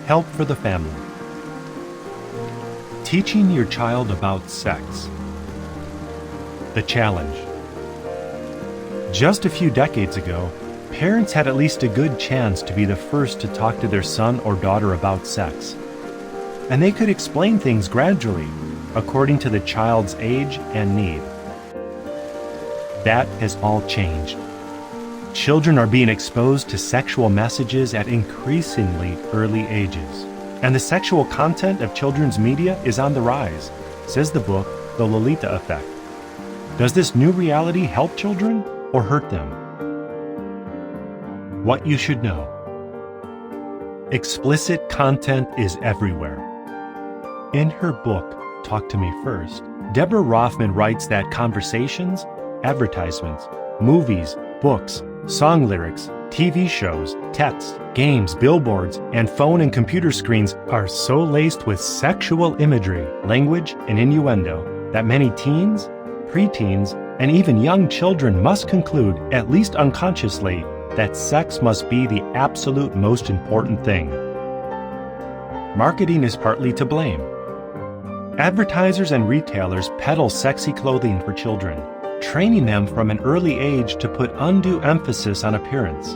Help for the family. Teaching your child about sex. The challenge. Just a few decades ago, parents had at least a good chance to be the first to talk to their son or daughter about sex. And they could explain things gradually, according to the child's age and need. That has all changed. Children are being exposed to sexual messages at increasingly early ages. And the sexual content of children's media is on the rise, says the book, The Lolita Effect. Does this new reality help children or hurt them? What you should know. Explicit content is everywhere. In her book, Talk to Me First, Deborah Rothman writes that conversations, advertisements, movies, books, song lyrics, TV shows, texts, games, billboards, and phone and computer screens are so laced with sexual imagery, language, and innuendo that many teens, preteens, and even young children must conclude, at least unconsciously, that sex must be the absolute most important thing. Marketing is partly to blame. Advertisers and retailers peddle sexy clothing for children, training them from an early age to put undue emphasis on appearance.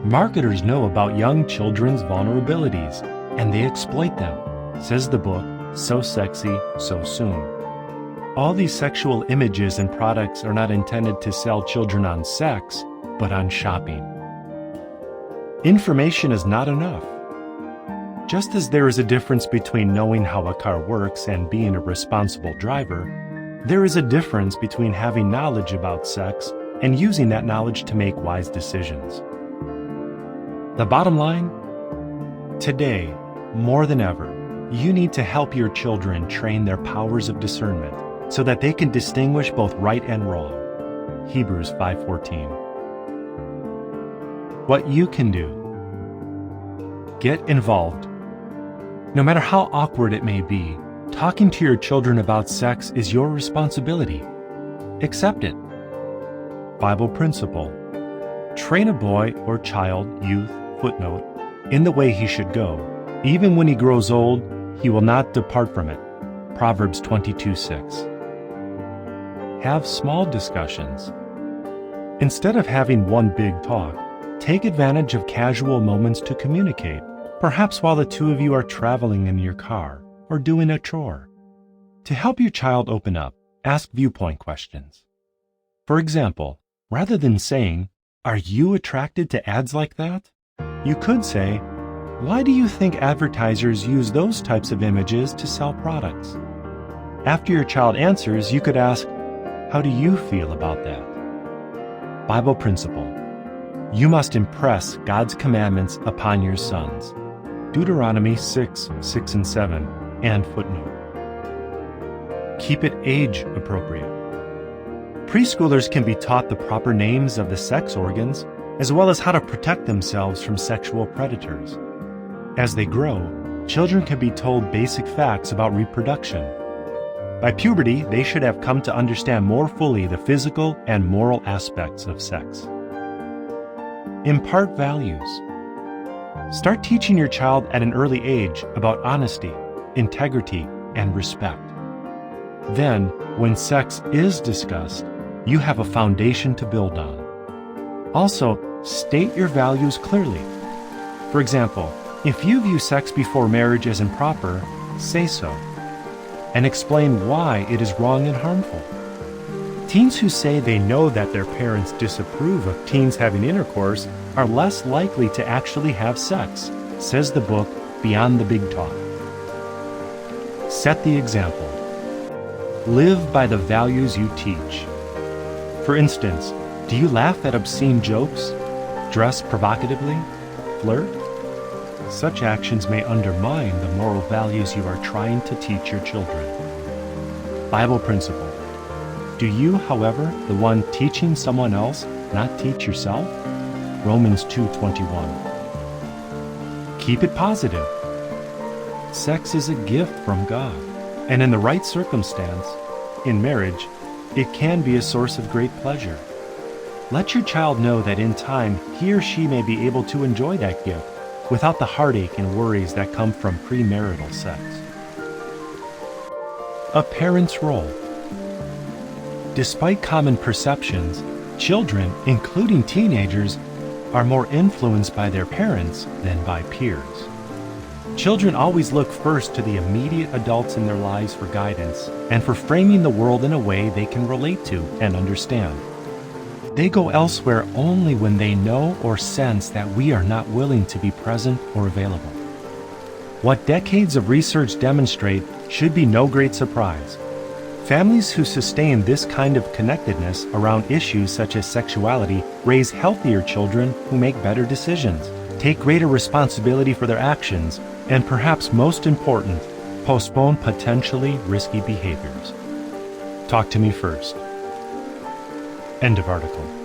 Marketers know about young children's vulnerabilities, and they exploit them, says the book, So Sexy, So Soon. All these sexual images and products are not intended to sell children on sex, but on shopping. Information is not enough. Just as there is a difference between knowing how a car works and being a responsible driver, there is a difference between having knowledge about sex and using that knowledge to make wise decisions. The bottom line? Today, more than ever, you need to help your children train their powers of discernment so that they can distinguish both right and wrong. Hebrews 5:14. What you can do. Get involved. No matter how awkward it may be, talking to your children about sex is your responsibility. Accept it. Bible principle. Train a boy or child, youth, footnote, in the way he should go. Even when he grows old, he will not depart from it. Proverbs 22:6. Have small discussions. Instead of having one big talk, take advantage of casual moments to communicate, perhaps while the two of you are traveling in your car or doing a chore. To help your child open up, ask viewpoint questions. For example, rather than saying, "Are you attracted to ads like that?" you could say, "Why do you think advertisers use those types of images to sell products?" After your child answers, you could ask, "How do you feel about that?" Bible principle. You must impress God's commandments upon your sons. Deuteronomy 6:6 and 7, and footnote. Keep it age appropriate. Preschoolers can be taught the proper names of the sex organs, as well as how to protect themselves from sexual predators. As they grow, children can be told basic facts about reproduction. By puberty, they should have come to understand more fully the physical and moral aspects of sex. Impart values. Start teaching your child at an early age about honesty, integrity, and respect. Then, when sex is discussed, you have a foundation to build on. Also, state your values clearly. For example, if you view sex before marriage as improper, say so, and explain why it is wrong and harmful. Teens who say they know that their parents disapprove of teens having intercourse are less likely to actually have sex, says the book Beyond the Big Talk. Set the example. Live by the values you teach. For instance, do you laugh at obscene jokes? Dress provocatively? Flirt? Such actions may undermine the moral values you are trying to teach your children. Bible principle. Do you, however, the one teaching someone else, not teach yourself? Romans 2:21. Keep it positive. Sex is a gift from God, and in the right circumstance, in marriage, it can be a source of great pleasure. Let your child know that in time he or she may be able to enjoy that gift, without the heartache and worries that come from premarital sex. A parent's role. Despite common perceptions, children, including teenagers, are more influenced by their parents than by peers. Children always look first to the immediate adults in their lives for guidance and for framing the world in a way they can relate to and understand. They go elsewhere only when they know or sense that we are not willing to be present or available. What decades of research demonstrate should be no great surprise. Families who sustain this kind of connectedness around issues such as sexuality raise healthier children who make better decisions, take greater responsibility for their actions, and perhaps most important, postpone potentially risky behaviors. Talk to me first. End of article.